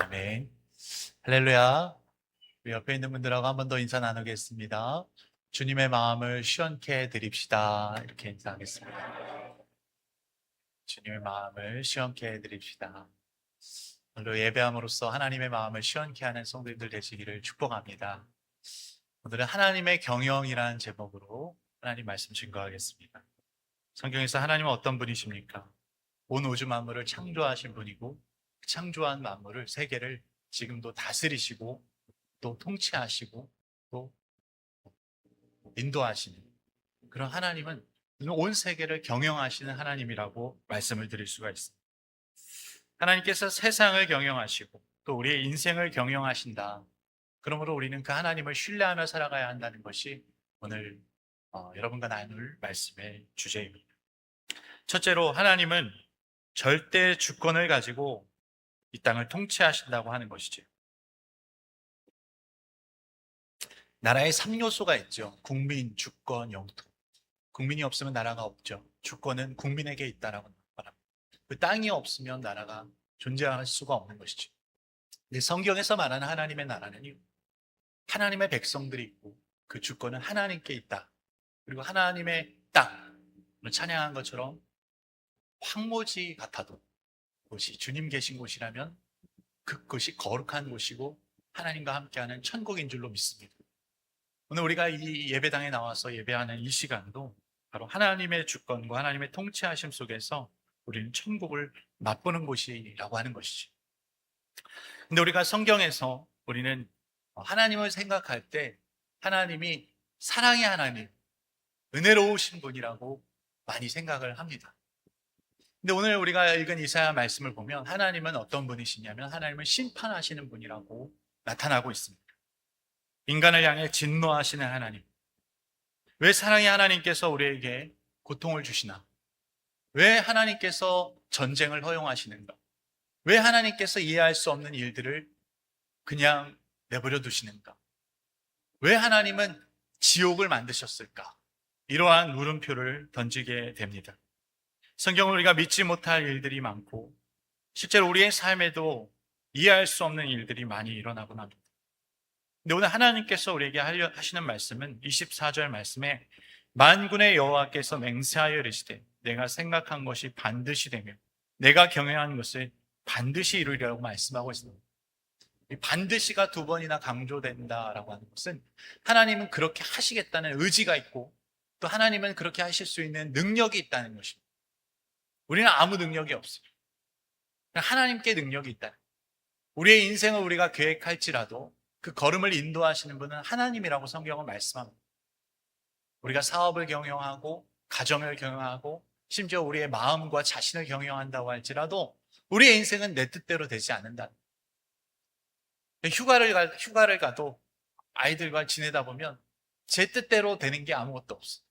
아멘. 할렐루야. 우리 옆에 있는 분들하고 한 번 더 인사 나누겠습니다. 주님의 마음을 시원케 드립시다. 이렇게 인사하겠습니다. 주님의 마음을 시원케 드립시다. 오늘 예배함으로써 하나님의 마음을 시원케 하는 성도님들 되시기를 축복합니다. 오늘은 하나님의 경영이라는 제목으로 하나님 말씀 증거하겠습니다. 성경에서 하나님은 어떤 분이십니까? 온 우주 만물을 창조하신 분이고 창조한 만물을 세계를 지금도 다스리시고 또 통치하시고 또 인도하시는 그런 하나님은 온 세계를 경영하시는 하나님이라고 말씀을 드릴 수가 있습니다. 하나님께서 세상을 경영하시고 또 우리의 인생을 경영하신다. 그러므로 우리는 그 하나님을 신뢰하며 살아가야 한다는 것이 오늘 여러분과 나눌 말씀의 주제입니다. 첫째로 하나님은 절대 주권을 가지고 이 땅을 통치하신다고 하는 것이죠. 나라에 3요소가 있죠. 국민, 주권, 영토. 국민이 없으면 나라가 없죠. 주권은 국민에게 있다라고 말합니다. 그 땅이 없으면 나라가 존재할 수가 없는 것이죠. 근데 성경에서 말하는 하나님의 나라는요, 하나님의 백성들이 있고 그 주권은 하나님께 있다. 그리고 하나님의 땅, 찬양한 것처럼 황무지 같아도 그것이 주님 계신 곳이라면 그것이 거룩한 곳이고 하나님과 함께하는 천국인 줄로 믿습니다. 오늘 우리가 이 예배당에 나와서 예배하는 이 시간도 바로 하나님의 주권과 하나님의 통치하심 속에서 우리는 천국을 맛보는 곳이라고 하는 것이죠. 근데 우리가 성경에서 우리는 하나님을 생각할 때 하나님이 사랑의 하나님, 은혜로우신 분이라고 많이 생각을 합니다. 근데 오늘 우리가 읽은 이사야 말씀을 보면 하나님은 어떤 분이시냐면 하나님은 심판하시는 분이라고 나타나고 있습니다. 인간을 향해 진노하시는 하나님. 왜 사랑의 하나님께서 우리에게 고통을 주시나? 왜 하나님께서 전쟁을 허용하시는가? 왜 하나님께서 이해할 수 없는 일들을 그냥 내버려 두시는가? 왜 하나님은 지옥을 만드셨을까? 이러한 물음표를 던지게 됩니다. 성경을 우리가 믿지 못할 일들이 많고 실제로 우리의 삶에도 이해할 수 없는 일들이 많이 일어나곤 합니다. 근데 오늘 하나님께서 우리에게 하시는 말씀은 24절 말씀에 만군의 여호와께서 맹세하여 이르시되 내가 생각한 것이 반드시 되며 내가 경영한 것을 반드시 이루리라고 말씀하고 있습니다. 이 반드시가 두 번이나 강조된다라고 하는 것은 하나님은 그렇게 하시겠다는 의지가 있고 또 하나님은 그렇게 하실 수 있는 능력이 있다는 것입니다. 우리는 아무 능력이 없어요. 하나님께 능력이 있다. 우리의 인생을 우리가 계획할지라도 그 걸음을 인도하시는 분은 하나님이라고 성경은 말씀합니다. 우리가 사업을 경영하고 가정을 경영하고 심지어 우리의 마음과 자신을 경영한다고 할지라도 우리의 인생은 내 뜻대로 되지 않는다. 휴가를 가도 아이들과 지내다 보면 제 뜻대로 되는 게 아무것도 없어요.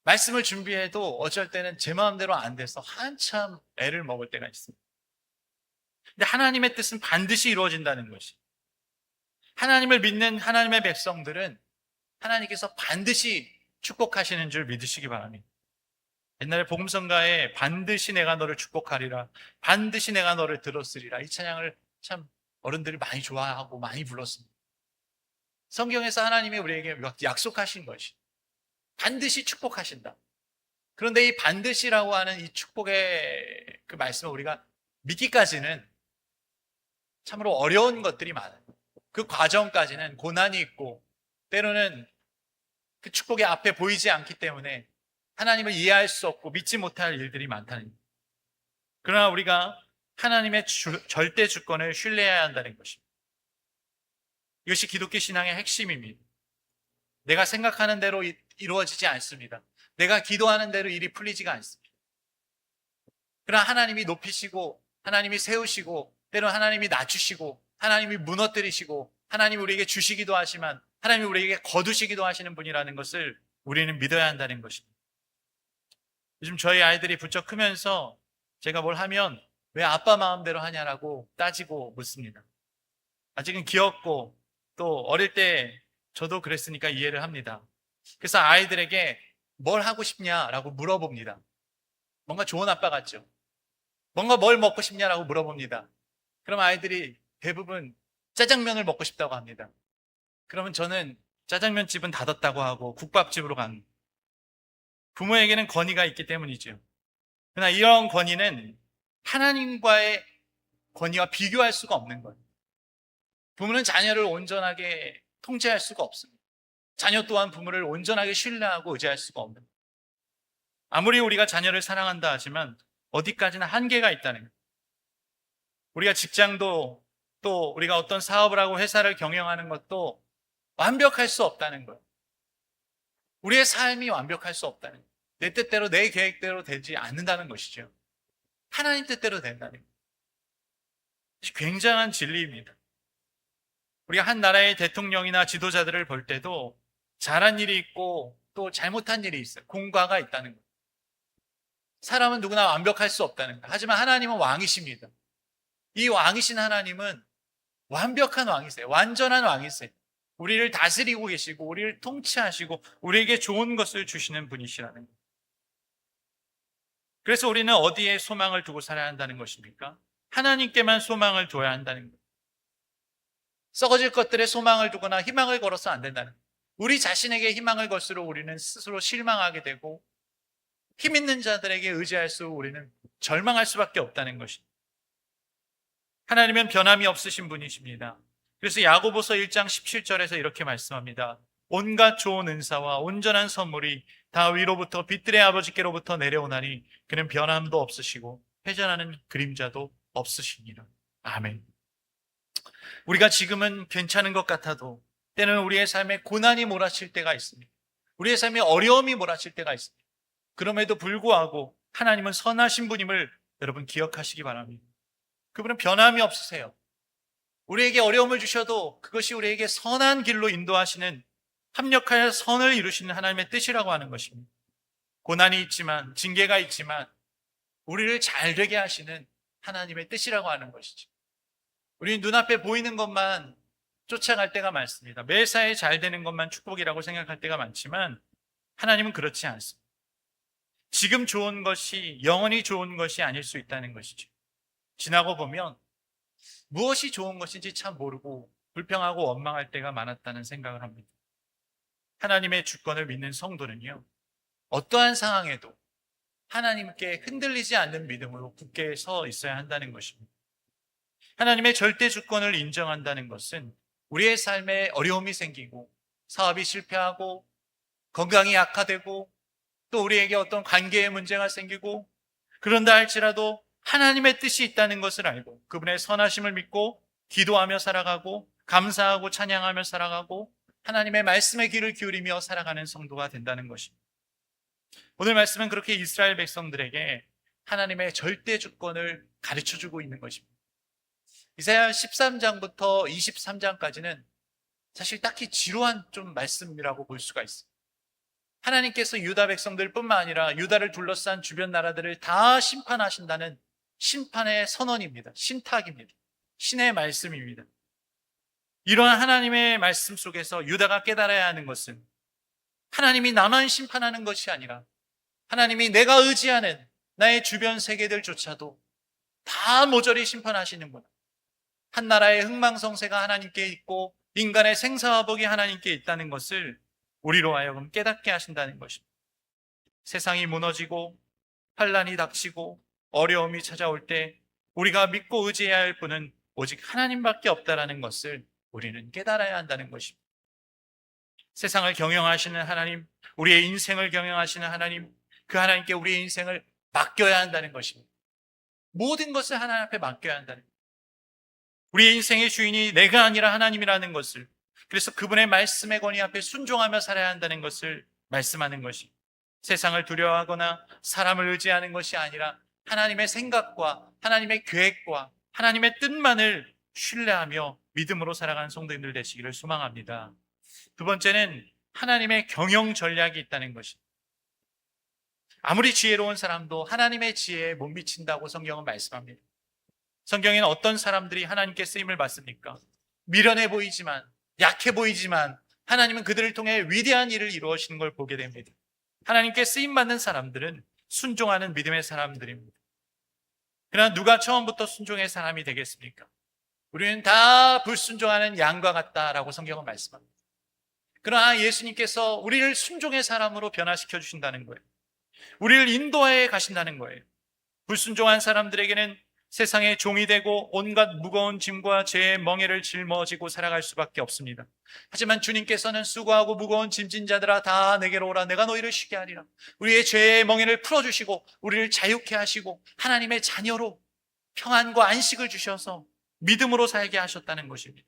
말씀을 준비해도 어쩔 때는 제 마음대로 안 돼서 한참 애를 먹을 때가 있습니다. 근데 하나님의 뜻은 반드시 이루어진다는 것이. 하나님을 믿는 하나님의 백성들은 하나님께서 반드시 축복하시는 줄 믿으시기 바랍니다. 옛날에 복음성가에 반드시 내가 너를 축복하리라, 반드시 내가 너를 들었으리라, 이 찬양을 참 어른들이 많이 좋아하고 많이 불렀습니다. 성경에서 하나님이 우리에게 약속하신 것이 반드시 축복하신다. 그런데 이 반드시라고 하는 이 축복의 그 말씀을 우리가 믿기까지는 참으로 어려운 것들이 많아요. 그 과정까지는 고난이 있고 때로는 그 축복의 앞에 보이지 않기 때문에 하나님을 이해할 수 없고 믿지 못할 일들이 많다는 거예요. 그러나 우리가 하나님의 절대 주권을 신뢰해야 한다는 것입니다. 이것이 기독교 신앙의 핵심입니다. 내가 생각하는 대로 이루어지지 않습니다. 내가 기도하는 대로 일이 풀리지가 않습니다. 그러나 하나님이 높이시고 하나님이 세우시고 때로는 하나님이 낮추시고 하나님이 무너뜨리시고 하나님이 우리에게 주시기도 하지만 하나님이 우리에게 거두시기도 하시는 분이라는 것을 우리는 믿어야 한다는 것입니다. 요즘 저희 아이들이 부쩍 크면서 제가 뭘 하면 왜 아빠 마음대로 하냐라고 따지고 묻습니다. 아직은 귀엽고 또 어릴 때 저도 그랬으니까 이해를 합니다. 그래서 아이들에게 뭘 하고 싶냐라고 물어봅니다. 뭔가 좋은 아빠 같죠? 뭔가 뭘 먹고 싶냐라고 물어봅니다. 그럼 아이들이 대부분 짜장면을 먹고 싶다고 합니다. 그러면 저는 짜장면 집은 닫았다고 하고 국밥집으로 간, 부모에게는 권위가 있기 때문이죠. 그러나 이런 권위는 하나님과의 권위와 비교할 수가 없는 거예요. 부모는 자녀를 온전하게 통제할 수가 없습니다. 자녀 또한 부모를 온전하게 신뢰하고 의지할 수가 없는 거예요. 아무리 우리가 자녀를 사랑한다 하지만 어디까지나 한계가 있다는 거예요. 우리가 직장도, 또 우리가 어떤 사업을 하고 회사를 경영하는 것도 완벽할 수 없다는 거예요. 우리의 삶이 완벽할 수 없다는 거예요. 내 뜻대로, 내 계획대로 되지 않는다는 것이죠. 하나님 뜻대로 된다는 거예요. 굉장한 진리입니다. 우리가 한 나라의 대통령이나 지도자들을 볼 때도 잘한 일이 있고 또 잘못한 일이 있어요. 공과가 있다는 거예요. 사람은 누구나 완벽할 수 없다는 거예요. 하지만 하나님은 왕이십니다. 이 왕이신 하나님은 완벽한 왕이세요. 완전한 왕이세요. 우리를 다스리고 계시고 우리를 통치하시고 우리에게 좋은 것을 주시는 분이시라는 거예요. 그래서 우리는 어디에 소망을 두고 살아야 한다는 것입니까? 하나님께만 소망을 둬야 한다는 거예요. 썩어질 것들에 소망을 두거나 희망을 걸어서 안 된다는 거예요. 우리 자신에게 희망을 걸수록 우리는 스스로 실망하게 되고 힘 있는 자들에게 의지할수록 우리는 절망할 수밖에 없다는 것입니다. 하나님은 변함이 없으신 분이십니다. 그래서 야고보서 1장 17절에서 이렇게 말씀합니다. 온갖 좋은 은사와 온전한 선물이 다 위로부터 빛들의 아버지께로부터 내려오나니 그는 변함도 없으시고 회전하는 그림자도 없으시니라. 아멘. 우리가 지금은 괜찮은 것 같아도 때는 우리의 삶에 고난이 몰아칠 때가 있습니다. 우리의 삶에 어려움이 몰아칠 때가 있습니다. 그럼에도 불구하고 하나님은 선하신 분임을 여러분 기억하시기 바랍니다. 그분은 변함이 없으세요. 우리에게 어려움을 주셔도 그것이 우리에게 선한 길로 인도하시는, 합력하여 선을 이루시는 하나님의 뜻이라고 하는 것입니다. 고난이 있지만, 징계가 있지만 우리를 잘 되게 하시는 하나님의 뜻이라고 하는 것이죠. 우리는 눈앞에 보이는 것만 쫓아갈 때가 많습니다. 매사에 잘 되는 것만 축복이라고 생각할 때가 많지만 하나님은 그렇지 않습니다. 지금 좋은 것이 영원히 좋은 것이 아닐 수 있다는 것이죠. 지나고 보면 무엇이 좋은 것인지 참 모르고 불평하고 원망할 때가 많았다는 생각을 합니다. 하나님의 주권을 믿는 성도는요, 어떠한 상황에도 하나님께 흔들리지 않는 믿음으로 굳게 서 있어야 한다는 것입니다. 하나님의 절대 주권을 인정한다는 것은 우리의 삶에 어려움이 생기고 사업이 실패하고 건강이 악화되고 또 우리에게 어떤 관계의 문제가 생기고 그런다 할지라도 하나님의 뜻이 있다는 것을 알고 그분의 선하심을 믿고 기도하며 살아가고 감사하고 찬양하며 살아가고 하나님의 말씀의 귀를 기울이며 살아가는 성도가 된다는 것입니다. 오늘 말씀은 그렇게 이스라엘 백성들에게 하나님의 절대 주권을 가르쳐주고 있는 것입니다. 이사야 13장부터 23장까지는 사실 딱히 지루한 좀 말씀이라고 볼 수가 있어요. 하나님께서 유다 백성들뿐만 아니라 유다를 둘러싼 주변 나라들을 다 심판하신다는 심판의 선언입니다. 신탁입니다. 신의 말씀입니다. 이러한 하나님의 말씀 속에서 유다가 깨달아야 하는 것은 하나님이 나만 심판하는 것이 아니라 하나님이 내가 의지하는 나의 주변 세계들조차도 다 모조리 심판하시는구나. 한 나라의 흥망성쇠가 하나님께 있고 인간의 생사화복이 하나님께 있다는 것을 우리로 하여금 깨닫게 하신다는 것입니다. 세상이 무너지고 환란이 닥치고 어려움이 찾아올 때 우리가 믿고 의지해야 할 분은 오직 하나님밖에 없다는 것을 우리는 깨달아야 한다는 것입니다. 세상을 경영하시는 하나님, 우리의 인생을 경영하시는 하나님, 그 하나님께 우리의 인생을 맡겨야 한다는 것입니다. 모든 것을 하나님 앞에 맡겨야 한다는 것입니다. 우리의 인생의 주인이 내가 아니라 하나님이라는 것을, 그래서 그분의 말씀의 권위 앞에 순종하며 살아야 한다는 것을 말씀하는 것이, 세상을 두려워하거나 사람을 의지하는 것이 아니라 하나님의 생각과 하나님의 계획과 하나님의 뜻만을 신뢰하며 믿음으로 살아가는 성도님들 되시기를 소망합니다. 두 번째는 하나님의 경영 전략이 있다는 것입니다. 아무리 지혜로운 사람도 하나님의 지혜에 못 미친다고 성경은 말씀합니다. 성경에는 어떤 사람들이 하나님께 쓰임을 받습니까? 미련해 보이지만, 약해 보이지만 하나님은 그들을 통해 위대한 일을 이루어지는 걸 보게 됩니다. 하나님께 쓰임받는 사람들은 순종하는 믿음의 사람들입니다. 그러나 누가 처음부터 순종의 사람이 되겠습니까? 우리는 다 불순종하는 양과 같다라고 성경은 말씀합니다. 그러나 예수님께서 우리를 순종의 사람으로 변화시켜 주신다는 거예요. 우리를 인도해 가신다는 거예요. 불순종한 사람들에게는 세상의 종이 되고 온갖 무거운 짐과 죄의 멍에를 짊어지고 살아갈 수밖에 없습니다. 하지만 주님께서는 수고하고 무거운 짐진 자들아 다 내게로 오라, 내가 너희를 쉬게 하리라. 우리의 죄의 멍에를 풀어주시고 우리를 자유케 하시고 하나님의 자녀로 평안과 안식을 주셔서 믿음으로 살게 하셨다는 것입니다.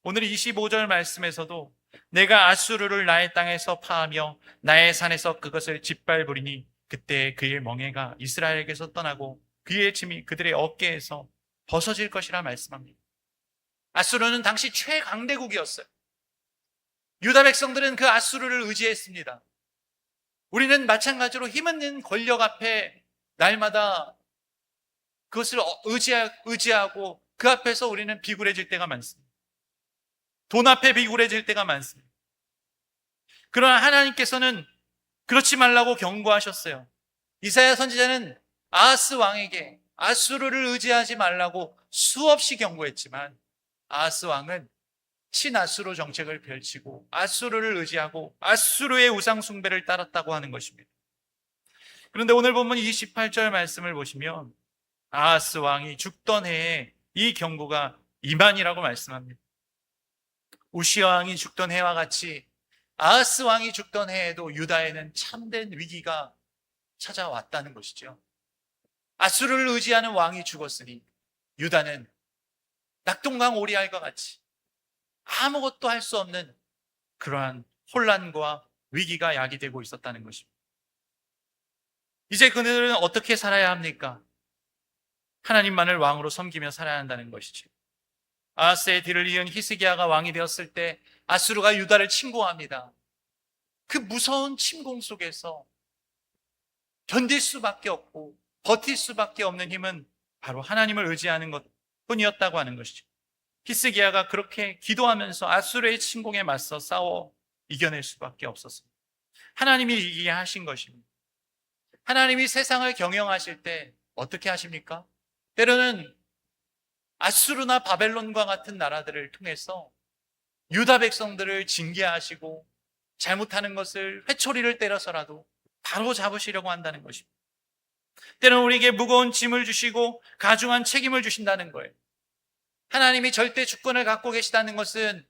오늘 25절 말씀에서도 내가 아수르를 나의 땅에서 파하며 나의 산에서 그것을 짓밟으리니 그때 그의 멍에가 이스라엘에게서 떠나고 그의 짐이 그들의 어깨에서 벗어질 것이라 말씀합니다. 아수르는 당시 최강대국이었어요. 유다 백성들은 그 아수르를 의지했습니다. 우리는 마찬가지로 힘있는 권력 앞에 날마다 그것을 의지하고 그 앞에서 우리는 비굴해질 때가 많습니다. 돈 앞에 비굴해질 때가 많습니다. 그러나 하나님께서는 그렇지 말라고 경고하셨어요. 이사야 선지자는 아하스 왕에게 아수르를 의지하지 말라고 수없이 경고했지만 아하스 왕은 친아수르 정책을 펼치고 아수르를 의지하고 아수르의 우상 숭배를 따랐다고 하는 것입니다. 그런데 오늘 본문 28절 말씀을 보시면 아하스 왕이 죽던 해에 이 경고가 이만이라고 말씀합니다. 우시아 왕이 죽던 해와 같이 아하스 왕이 죽던 해에도 유다에는 참된 위기가 찾아왔다는 것이죠. 아수르를 의지하는 왕이 죽었으니 유다는 낙동강 오리알과 같이 아무것도 할 수 없는 그러한 혼란과 위기가 야기되고 있었다는 것입니다. 이제 그들은 어떻게 살아야 합니까? 하나님만을 왕으로 섬기며 살아야 한다는 것이죠. 아하스의 뒤를 이은 히스기야가 왕이 되었을 때 아수르가 유다를 침공합니다. 그 무서운 침공 속에서 견딜 수밖에 없고 버틸 수밖에 없는 힘은 바로 하나님을 의지하는 것 뿐이었다고 하는 것이죠. 히스기야가 그렇게 기도하면서 아수르의 침공에 맞서 싸워 이겨낼 수밖에 없었습니다. 하나님이 이기게 하신 것입니다. 하나님이 세상을 경영하실 때 어떻게 하십니까? 때로는 아수르나 바벨론과 같은 나라들을 통해서 유다 백성들을 징계하시고 잘못하는 것을 회초리를 때려서라도 바로 잡으시려고 한다는 것입니다. 때로는 우리에게 무거운 짐을 주시고 가중한 책임을 주신다는 거예요. 하나님이 절대 주권을 갖고 계시다는 것은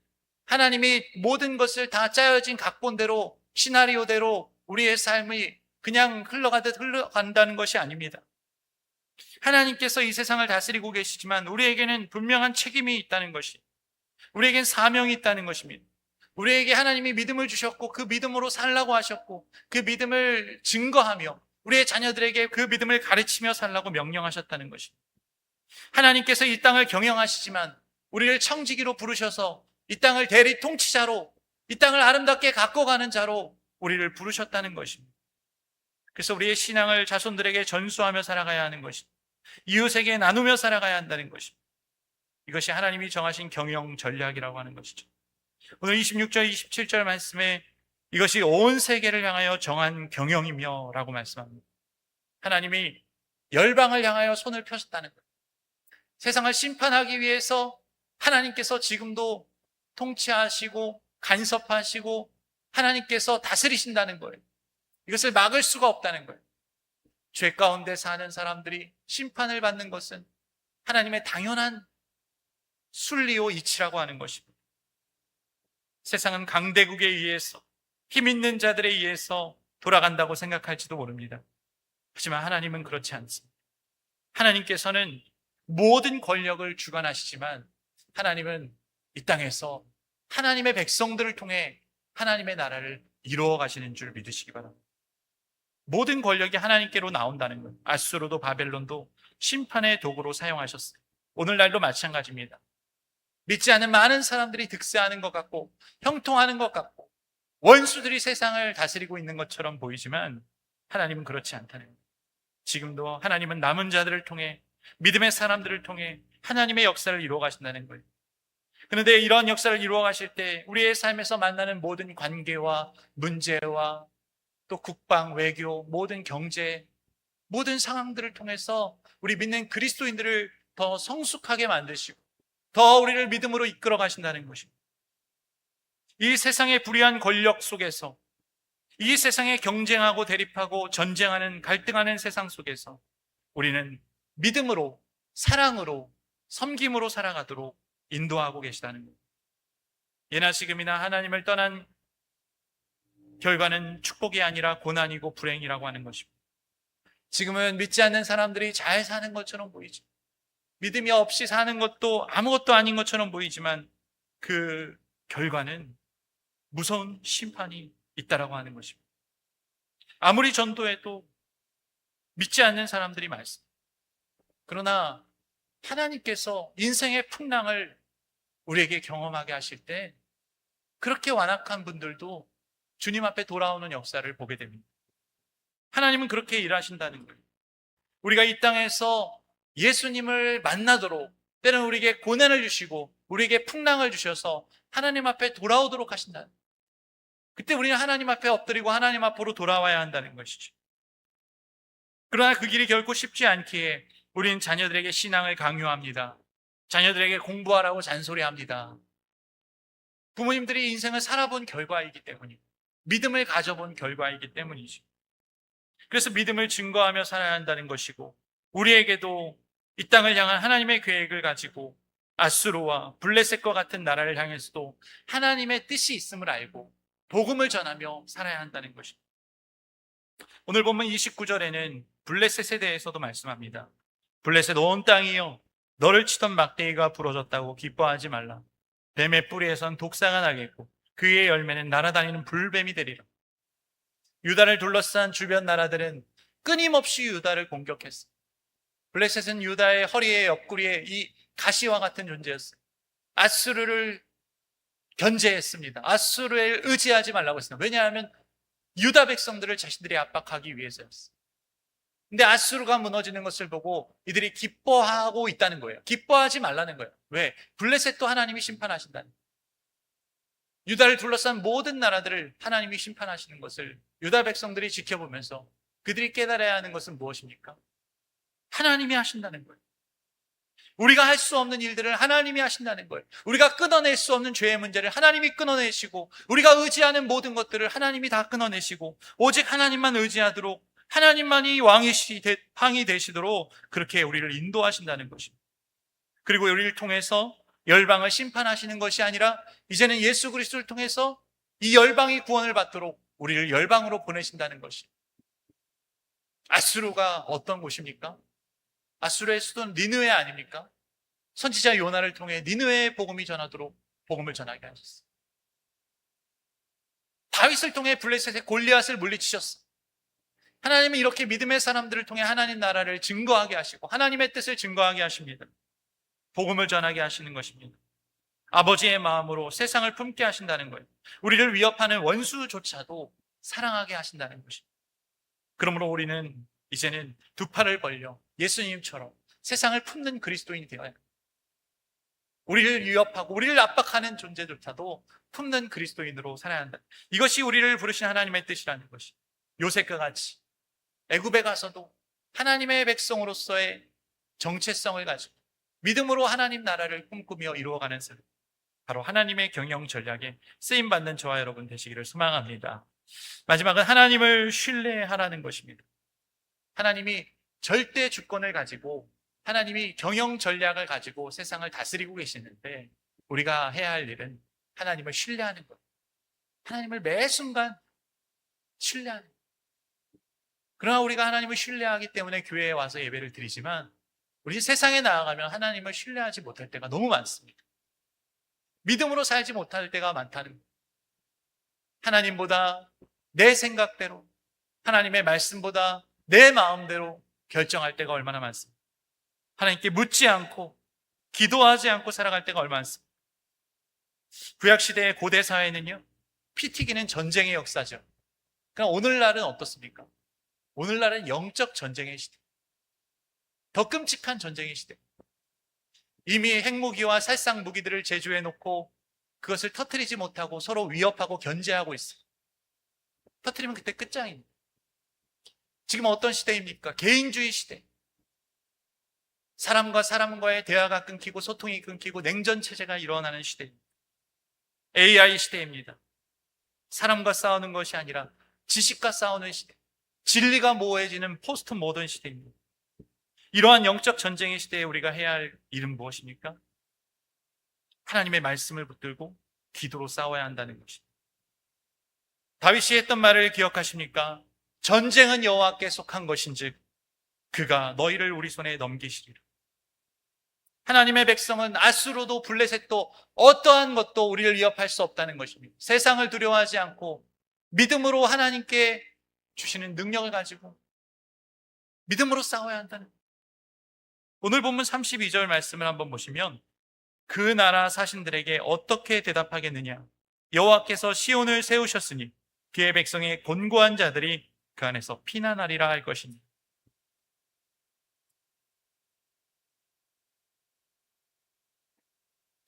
하나님이 모든 것을 다 짜여진 각본대로 시나리오대로 우리의 삶이 그냥 흘러가듯 흘러간다는 것이 아닙니다. 하나님께서 이 세상을 다스리고 계시지만 우리에게는 분명한 책임이 있다는 것이, 우리에겐 사명이 있다는 것입니다. 우리에게 하나님이 믿음을 주셨고 그 믿음으로 살라고 하셨고 그 믿음을 증거하며 우리의 자녀들에게 그 믿음을 가르치며 살라고 명령하셨다는 것입니다. 하나님께서 이 땅을 경영하시지만 우리를 청지기로 부르셔서 이 땅을 대리 통치자로, 이 땅을 아름답게 가꿔가는 자로 우리를 부르셨다는 것입니다. 그래서 우리의 신앙을 자손들에게 전수하며 살아가야 하는 것입니다. 이웃에게 나누며 살아가야 한다는 것입니다. 이것이 하나님이 정하신 경영 전략이라고 하는 것이죠. 오늘 26절, 27절 말씀에 이것이 온 세계를 향하여 정한 경영이며 라고 말씀합니다. 하나님이 열방을 향하여 손을 펴셨다는 거예요. 세상을 심판하기 위해서 하나님께서 지금도 통치하시고 간섭하시고 하나님께서 다스리신다는 거예요. 이것을 막을 수가 없다는 거예요. 죄 가운데 사는 사람들이 심판을 받는 것은 하나님의 당연한 순리요 이치라고 하는 것입니다. 세상은 강대국에 의해서, 힘 있는 자들에 의해서 돌아간다고 생각할지도 모릅니다. 하지만 하나님은 그렇지 않습니다. 하나님께서는 모든 권력을 주관하시지만 하나님은 이 땅에서 하나님의 백성들을 통해 하나님의 나라를 이루어 가시는 줄 믿으시기 바랍니다. 모든 권력이 하나님께로 나온다는 것, 아수르도 바벨론도 심판의 도구로 사용하셨어요. 오늘날도 마찬가지입니다. 믿지 않는 많은 사람들이 득세하는 것 같고 형통하는 것 같고 원수들이 세상을 다스리고 있는 것처럼 보이지만 하나님은 그렇지 않다는 거예요. 지금도 하나님은 남은 자들을 통해, 믿음의 사람들을 통해 하나님의 역사를 이루어 가신다는 거예요. 그런데 이런 역사를 이루어 가실 때 우리의 삶에서 만나는 모든 관계와 문제와 또 국방, 외교, 모든 경제, 모든 상황들을 통해서 우리 믿는 그리스도인들을 더 성숙하게 만드시고 더 우리를 믿음으로 이끌어 가신다는 것입니다. 이 세상의 불의한 권력 속에서, 이 세상에 경쟁하고 대립하고 전쟁하는, 갈등하는 세상 속에서 우리는 믿음으로, 사랑으로, 섬김으로 살아가도록 인도하고 계시다는 겁니다. 예나 지금이나 하나님을 떠난 결과는 축복이 아니라 고난이고 불행이라고 하는 것입니다. 지금은 믿지 않는 사람들이 잘 사는 것처럼 보이죠. 믿음이 없이 사는 것도 아무것도 아닌 것처럼 보이지만 그 결과는 무서운 심판이 있다라고 하는 것입니다. 아무리 전도해도 믿지 않는 사람들이 많습니다. 그러나 하나님께서 인생의 풍랑을 우리에게 경험하게 하실 때 그렇게 완악한 분들도 주님 앞에 돌아오는 역사를 보게 됩니다. 하나님은 그렇게 일하신다는 거예요. 우리가 이 땅에서 예수님을 만나도록, 때는 우리에게 고난을 주시고 우리에게 풍랑을 주셔서 하나님 앞에 돌아오도록 하신다는 거예요. 그때 우리는 하나님 앞에 엎드리고 하나님 앞으로 돌아와야 한다는 것이죠. 그러나 그 길이 결코 쉽지 않기에 우리는 자녀들에게 신앙을 강요합니다. 자녀들에게 공부하라고 잔소리합니다. 부모님들이 인생을 살아본 결과이기 때문이고 믿음을 가져본 결과이기 때문이죠. 그래서 믿음을 증거하며 살아야 한다는 것이고, 우리에게도 이 땅을 향한 하나님의 계획을 가지고 아수르와 블레셋과 같은 나라를 향해서도 하나님의 뜻이 있음을 알고 복음을 전하며 살아야 한다는 것입니다. 오늘 본문 29절에는 블레셋에 대해서도 말씀합니다. 블레셋 온 땅이여, 너를 치던 막대기가 부러졌다고 기뻐하지 말라. 뱀의 뿌리에선 독사가 나겠고 그의 열매는 날아다니는 불뱀이 되리라. 유다를 둘러싼 주변 나라들은 끊임없이 유다를 공격했어요. 블레셋은 유다의 허리에 옆구리에 이 가시와 같은 존재였어요. 아수르를 견제했습니다. 아수르에 의지하지 말라고 했습니다. 왜냐하면 유다 백성들을 자신들이 압박하기 위해서였어요. 근데 아수르가 무너지는 것을 보고 이들이 기뻐하고 있다는 거예요. 기뻐하지 말라는 거예요. 왜? 블레셋도 하나님이 심판하신다는 거예요. 유다를 둘러싼 모든 나라들을 하나님이 심판하시는 것을 유다 백성들이 지켜보면서 그들이 깨달아야 하는 것은 무엇입니까? 하나님이 하신다는 거예요. 우리가 할 수 없는 일들을 하나님이 하신다는 거예요. 우리가 끊어낼 수 없는 죄의 문제를 하나님이 끊어내시고, 우리가 의지하는 모든 것들을 하나님이 다 끊어내시고, 오직 하나님만 의지하도록, 하나님만이 왕이 되시도록 그렇게 우리를 인도하신다는 것입니다. 그리고 우리를 통해서 열방을 심판하시는 것이 아니라 이제는 예수 그리스도를 통해서 이 열방이 구원을 받도록 우리를 열방으로 보내신다는 것입니다. 아수르가 어떤 곳입니까? 아수르의 수도는 니느웨 아닙니까? 선지자 요나를 통해 니느웨의 복음이 전하도록 복음을 전하게 하셨어요. 다윗을 통해 블레셋의 골리앗을 물리치셨어요. 하나님은 이렇게 믿음의 사람들을 통해 하나님 나라를 증거하게 하시고 하나님의 뜻을 증거하게 하십니다. 복음을 전하게 하시는 것입니다. 아버지의 마음으로 세상을 품게 하신다는 거예요. 우리를 위협하는 원수조차도 사랑하게 하신다는 것입니다. 그러므로 우리는 이제는 두 팔을 벌려 예수님처럼 세상을 품는 그리스도인이 되어야 합니다. 우리를 위협하고 우리를 압박하는 존재조차도 품는 그리스도인으로 살아야 한다. 이것이 우리를 부르신 하나님의 뜻이라는 것이, 요셉과 같이 애굽에 가서도 하나님의 백성으로서의 정체성을 가지고 믿음으로 하나님 나라를 꿈꾸며 이루어가는 삶, 바로 하나님의 경영 전략에 쓰임받는 저와 여러분 되시기를 소망합니다. 마지막은 하나님을 신뢰하라는 것입니다. 하나님이 절대 주권을 가지고 하나님이 경영 전략을 가지고 세상을 다스리고 계시는데 우리가 해야 할 일은 하나님을 신뢰하는 것, 하나님을 매 순간 신뢰하는 것. 그러나 우리가 하나님을 신뢰하기 때문에 교회에 와서 예배를 드리지만 우리 세상에 나아가면 하나님을 신뢰하지 못할 때가 너무 많습니다. 믿음으로 살지 못할 때가 많다는 거예요. 하나님보다 내 생각대로, 하나님의 말씀보다 내 마음대로 결정할 때가 얼마나 많습니다. 하나님께 묻지 않고 기도하지 않고 살아갈 때가 얼마나 많습니다. 구약시대의 고대 사회는요, 피 튀기는 전쟁의 역사죠. 그럼 오늘날은 어떻습니까? 오늘날은 영적 전쟁의 시대, 더 끔찍한 전쟁의 시대. 이미 핵무기와 살상 무기들을 제조해 놓고 그것을 터뜨리지 못하고 서로 위협하고 견제하고 있어요. 터뜨리면 그때 끝장입니다. 지금 어떤 시대입니까? 개인주의 시대. 사람과 사람과의 대화가 끊기고 소통이 끊기고 냉전 체제가 일어나는 시대입니다. AI 시대입니다. 사람과 싸우는 것이 아니라 지식과 싸우는 시대, 진리가 모호해지는 포스트 모던 시대입니다. 이러한 영적 전쟁의 시대에 우리가 해야 할 일은 무엇입니까? 하나님의 말씀을 붙들고 기도로 싸워야 한다는 것입니다. 다윗이 했던 말을 기억하십니까? 전쟁은 여호와께 속한 것인즉 그가 너희를 우리 손에 넘기시리라. 하나님의 백성은 아수르도 블레셋도 어떠한 것도 우리를 위협할 수 없다는 것입니다. 세상을 두려워하지 않고 믿음으로 하나님께 주시는 능력을 가지고 믿음으로 싸워야 한다는 거예요. 오늘 본문 32절 말씀을 한번 보시면 그 나라 사신들에게 어떻게 대답하겠느냐? 여호와께서 시온을 세우셨으니 그의 백성의 곤고한 자들이 그 안에서 피난하리라 할 것이니.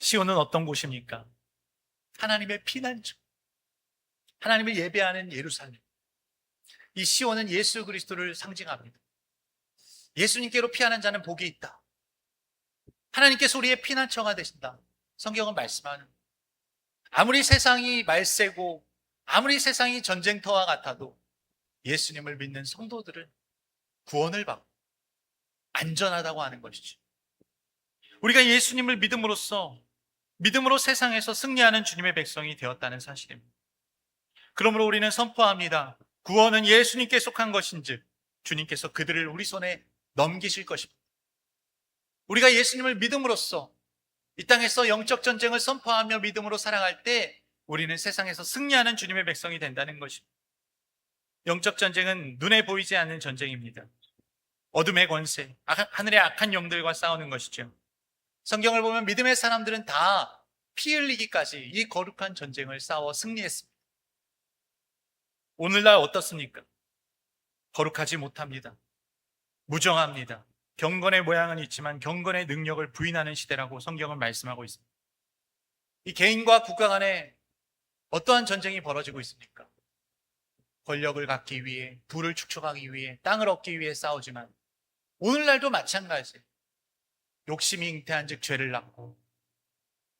시온은 어떤 곳입니까? 하나님의 피난처, 하나님을 예배하는 예루살렘. 이 시온은 예수 그리스도를 상징합니다. 예수님께로 피하는 자는 복이 있다. 하나님께서 우리의 피난처가 되신다. 성경은 말씀하는, 아무리 세상이 말세고 아무리 세상이 전쟁터와 같아도 예수님을 믿는 성도들은 구원을 받고 안전하다고 하는 것이죠. 우리가 예수님을 믿음으로 세상에서 승리하는 주님의 백성이 되었다는 사실입니다. 그러므로 우리는 선포합니다. 구원은 예수님께 속한 것인즉 주님께서 그들을 우리 손에 넘기실 것입니다. 우리가 예수님을 믿음으로써 이 땅에서 영적 전쟁을 선포하며 믿음으로 살아갈 때 우리는 세상에서 승리하는 주님의 백성이 된다는 것입니다. 영적 전쟁은 눈에 보이지 않는 전쟁입니다. 어둠의 권세, 하늘의 악한 영들과 싸우는 것이죠. 성경을 보면 믿음의 사람들은 다 피 흘리기까지 이 거룩한 전쟁을 싸워 승리했습니다. 오늘날 어떻습니까? 거룩하지 못합니다. 무정합니다. 경건의 모양은 있지만 경건의 능력을 부인하는 시대라고 성경은 말씀하고 있습니다. 이 개인과 국가 간에 어떠한 전쟁이 벌어지고 있습니까? 권력을 갖기 위해, 부를 축적하기 위해, 땅을 얻기 위해 싸우지만 오늘날도 마찬가지예요. 욕심이 잉태한 즉 죄를 낳고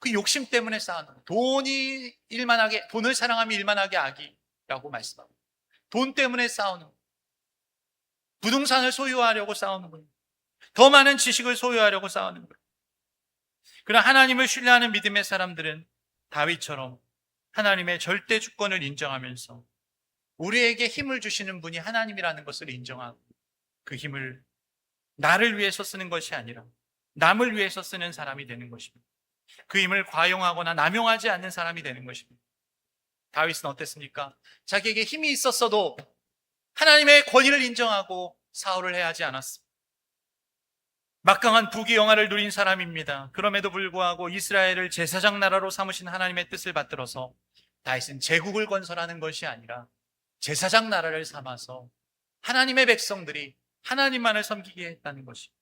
그 욕심 때문에 싸우는 거예요. 돈을 사랑하면 일만하게 악이라고 말씀합니다. 돈 때문에 싸우는 거예요. 부동산을 소유하려고 싸우는 거예요. 더 많은 지식을 소유하려고 싸우는 거예요. 그러나 하나님을 신뢰하는 믿음의 사람들은 다윗처럼 하나님의 절대 주권을 인정하면서 우리에게 힘을 주시는 분이 하나님이라는 것을 인정하고 그 힘을 나를 위해서 쓰는 것이 아니라 남을 위해서 쓰는 사람이 되는 것입니다. 그 힘을 과용하거나 남용하지 않는 사람이 되는 것입니다. 다윗은 어땠습니까? 자기에게 힘이 있었어도 하나님의 권위를 인정하고 사울을 해하지 않았습니다. 막강한 부귀영화를 누린 사람입니다. 그럼에도 불구하고 이스라엘을 제사장 나라로 삼으신 하나님의 뜻을 받들어서 다윗은 제국을 건설하는 것이 아니라 제사장 나라를 삼아서 하나님의 백성들이 하나님만을 섬기게 했다는 것입니다.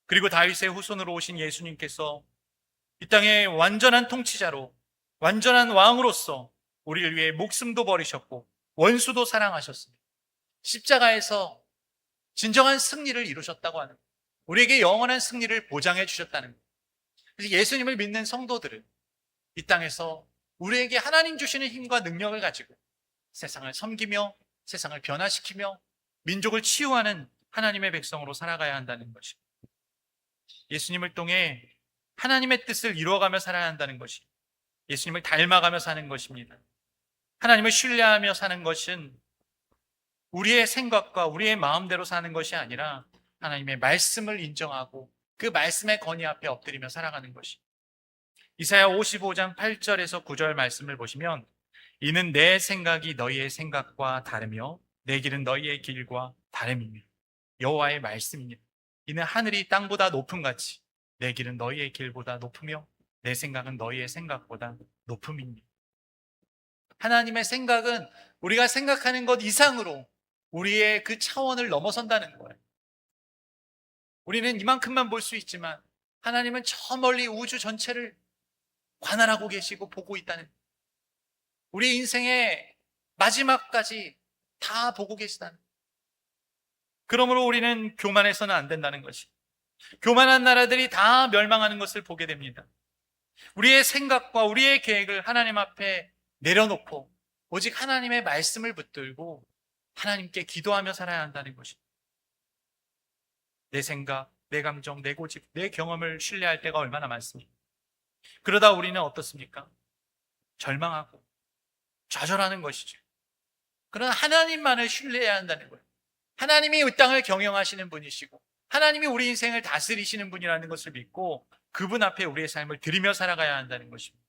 그리고 다윗의 후손으로 오신 예수님께서 이 땅의 완전한 통치자로, 완전한 왕으로서 우리를 위해 목숨도 버리셨고 원수도 사랑하셨습니다. 십자가에서 진정한 승리를 이루셨다고 하는 거예요. 우리에게 영원한 승리를 보장해 주셨다는 거예요. 그래서 예수님을 믿는 성도들은 이 땅에서 우리에게 하나님 주시는 힘과 능력을 가지고 세상을 섬기며 세상을 변화시키며 민족을 치유하는 하나님의 백성으로 살아가야 한다는 것입니다. 예수님을 통해 하나님의 뜻을 이루어가며 살아야 한다는 것이, 예수님을 닮아가며 사는 것입니다. 하나님을 신뢰하며 사는 것은 우리의 생각과 우리의 마음대로 사는 것이 아니라 하나님의 말씀을 인정하고 그 말씀의 권위 앞에 엎드리며 살아가는 것이. 이사야 55장 8절에서 9절 말씀을 보시면 이는 내 생각이 너희의 생각과 다르며 내 길은 너희의 길과 다름이며 여호와의 말씀이니라. 이는 하늘이 땅보다 높음 같이 내 길은 너희의 길보다 높으며 내 생각은 너희의 생각보다 높음이니라. 하나님의 생각은 우리가 생각하는 것 이상으로 우리의 그 차원을 넘어선다는 거예요. 우리는 이만큼만 볼 수 있지만 하나님은 저 멀리 우주 전체를 관할하고 계시고 보고 있다는 거예요. 우리 인생의 마지막까지 다 보고 계시다는 거예요. 그러므로 우리는 교만해서는 안 된다는 것이, 교만한 나라들이 다 멸망하는 것을 보게 됩니다. 우리의 생각과 우리의 계획을 하나님 앞에 내려놓고 오직 하나님의 말씀을 붙들고 하나님께 기도하며 살아야 한다는 것입니다. 내 생각, 내 감정, 내 고집, 내 경험을 신뢰할 때가 얼마나 많습니까? 그러다 우리는 어떻습니까? 절망하고 좌절하는 것이죠. 그러나 하나님만을 신뢰해야 한다는 거예요. 하나님이 이 땅을 경영하시는 분이시고 하나님이 우리 인생을 다스리시는 분이라는 것을 믿고 그분 앞에 우리의 삶을 드리며 살아가야 한다는 것입니다.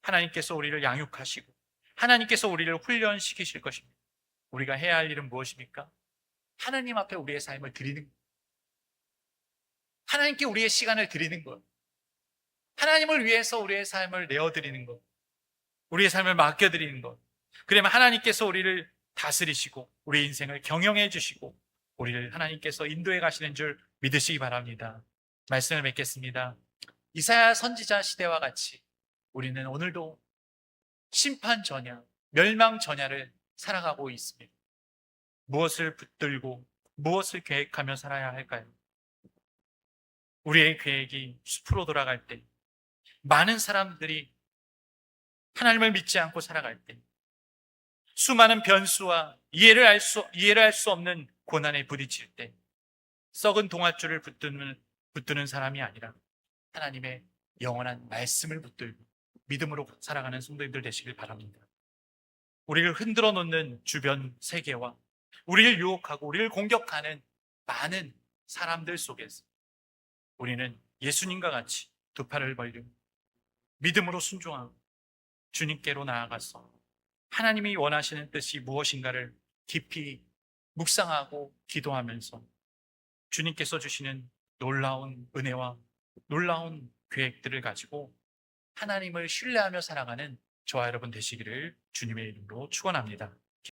하나님께서 우리를 양육하시고 하나님께서 우리를 훈련시키실 것입니다. 우리가 해야 할 일은 무엇입니까? 하나님 앞에 우리의 삶을 드리는 것, 하나님께 우리의 시간을 드리는 것, 하나님을 위해서 우리의 삶을 내어드리는 것, 우리의 삶을 맡겨드리는 것. 그러면 하나님께서 우리를 다스리시고 우리 인생을 경영해 주시고 우리를 하나님께서 인도해 가시는 줄 믿으시기 바랍니다. 말씀을 맺겠습니다. 이사야 선지자 시대와 같이 우리는 오늘도 심판 전야, 멸망 전야를 살아가고 있습니다. 무엇을 붙들고 무엇을 계획하며 살아야 할까요? 우리의 계획이 숲으로 돌아갈 때, 많은 사람들이 하나님을 믿지 않고 살아갈 때, 수많은 변수와 이해를 할 수 없는 고난에 부딪힐 때, 썩은 동아줄을 붙드는 사람이 아니라 하나님의 영원한 말씀을 붙들고 믿음으로 살아가는 성도님들 되시길 바랍니다. 우리를 흔들어 놓는 주변 세계와 우리를 유혹하고 우리를 공격하는 많은 사람들 속에서 우리는 예수님과 같이 두 팔을 벌려 믿음으로 순종하고 주님께로 나아가서 하나님이 원하시는 뜻이 무엇인가를 깊이 묵상하고 기도하면서 주님께서 주시는 놀라운 은혜와 놀라운 계획들을 가지고 하나님을 신뢰하며 살아가는 저와 여러분 되시기를 주님의 이름으로 축원합니다.